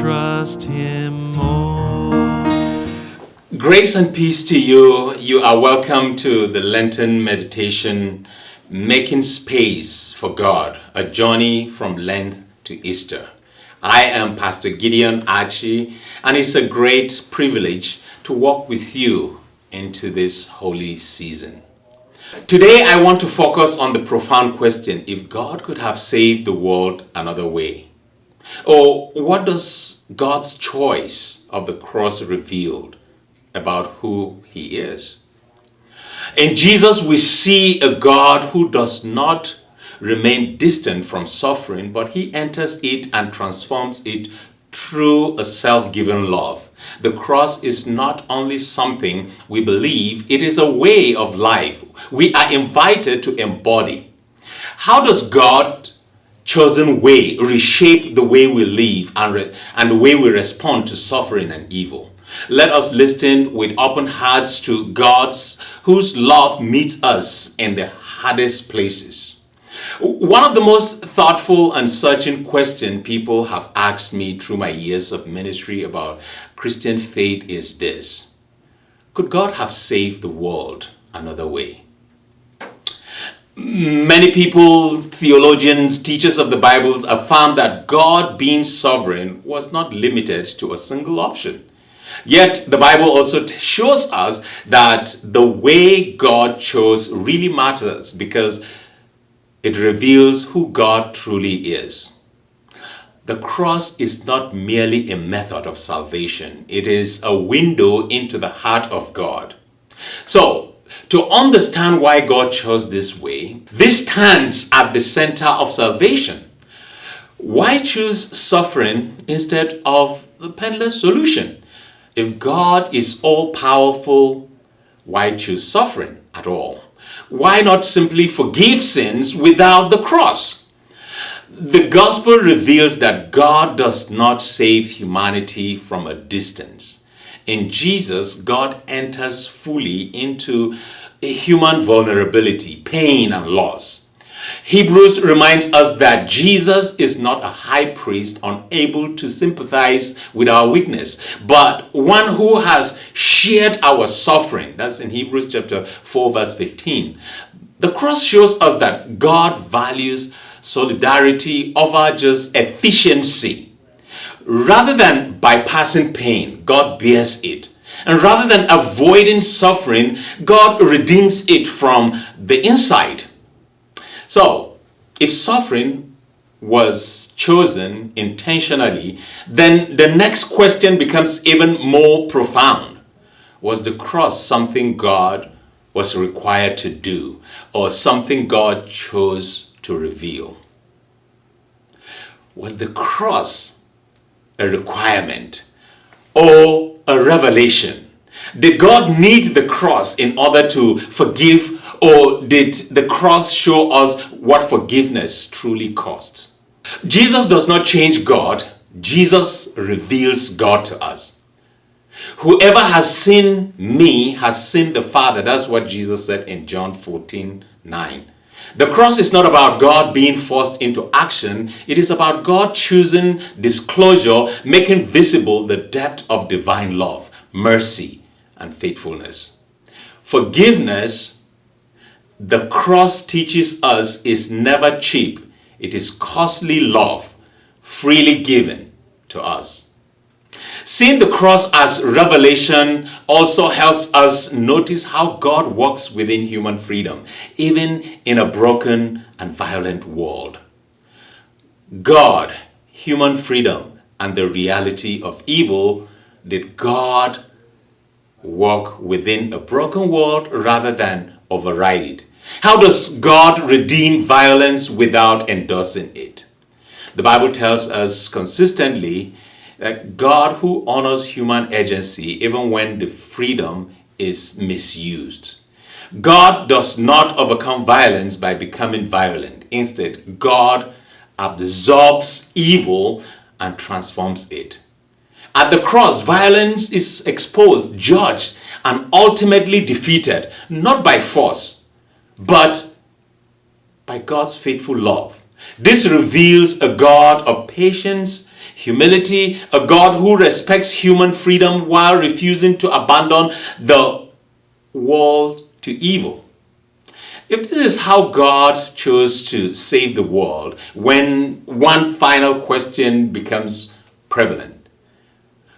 trust Him more. Grace and peace to you. You are welcome to the Lenten meditation, Making Space for God, a journey from Lent to Easter. I am Pastor Gideon Archie, and it's a great privilege to walk with you into this holy season. Today, I want to focus on the profound question, if God could have saved the world another way. Or what does God's choice of the cross reveal about who He is? In Jesus, we see a God who does not remain distant from suffering, but He enters it and transforms it through a self-given love. The cross is not only something we believe, it is a way of life we are invited to embody. How does God's chosen way reshape the way we live and the way we respond to suffering and evil? Let us listen with open hearts to God's whose love meets us in the hardest places. One of the most thoughtful and searching questions people have asked me through my years of ministry about Christian faith is this: could God have saved the world another way? Many people, theologians, teachers of the Bible affirm that God being sovereign was not limited to a single option. Yet the Bible also shows us that the way God chose really matters because it reveals who God truly is. The cross is not merely a method of salvation. It is a window into the heart of God. So, to understand why God chose this way, this stands at the center of salvation. Why choose suffering instead of the painless solution? If God is all-powerful, why choose suffering at all? Why not simply forgive sins without the cross? The gospel reveals that God does not save humanity from a distance. In Jesus, God enters fully into a human vulnerability, pain, and loss. Hebrews reminds us that Jesus is not a high priest unable to sympathize with our weakness, but one who has shared our suffering. That's in Hebrews chapter 4, verse 15. The cross shows us that God values solidarity over just efficiency. Rather than bypassing pain, God bears it. And rather than avoiding suffering, God redeems it from the inside. So, if suffering was chosen intentionally, then the next question becomes even more profound. Was the cross something God was required to do, or something God chose to reveal? Was the cross a requirement or a revelation? Did God need the cross in order to forgive, or did the cross show us what forgiveness truly costs? Jesus does not change God. Jesus reveals God to us. Whoever has seen me has seen the Father. That's what Jesus said in John 14:9. The cross is not about God being forced into action. It is about God choosing disclosure, making visible the depth of divine love, mercy, and faithfulness. Forgiveness, the cross teaches us, is never cheap. It is costly love, freely given to us. Seeing the cross as revelation also helps us notice how God works within human freedom, even in a broken and violent world. God, human freedom, and the reality of evil. Did God work within a broken world rather than override it? How does God redeem violence without endorsing it? The Bible tells us consistently that God who honors human agency even when the freedom is misused. God does not overcome violence by becoming violent. Instead, God absorbs evil and transforms it. At the cross, violence is exposed, judged, and ultimately defeated, not by force, but by God's faithful love. This reveals a God of patience. Humility, a God who respects human freedom while refusing to abandon the world to evil. If this is how God chose to save the world, when one final question becomes prevalent,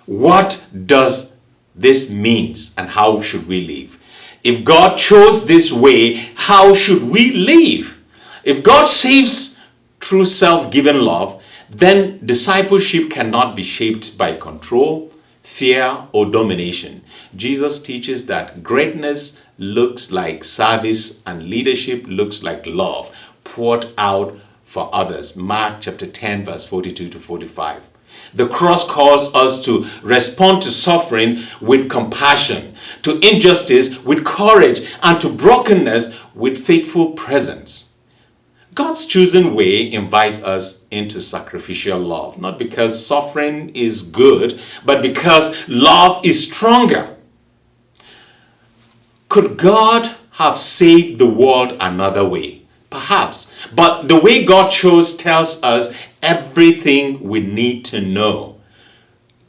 what does this mean and how should we live? If God chose this way, how should we live? If God saves through self-given love, then discipleship cannot be shaped by control, fear, or domination. Jesus teaches that greatness looks like service and leadership looks like love poured out for others. Mark chapter 10 verse 42 to 45. The cross calls us to respond to suffering with compassion, to injustice with courage, and to brokenness with faithful presence. God's chosen way invites us into sacrificial love, not because suffering is good, but because love is stronger. Could God have saved the world another way? Perhaps. But the way God chose tells us everything we need to know.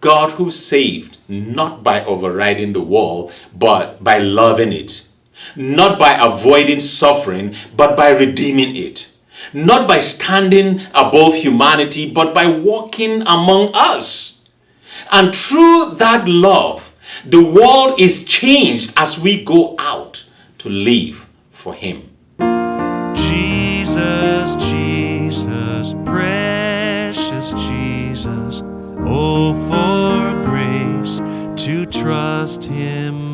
God who saved, not by overriding the world, but by loving it. Not by avoiding suffering, but by redeeming it. Not by standing above humanity, but by walking among us. And through that love, the world is changed as we go out to live for Him. Jesus, Jesus, precious Jesus, oh, for grace to trust Him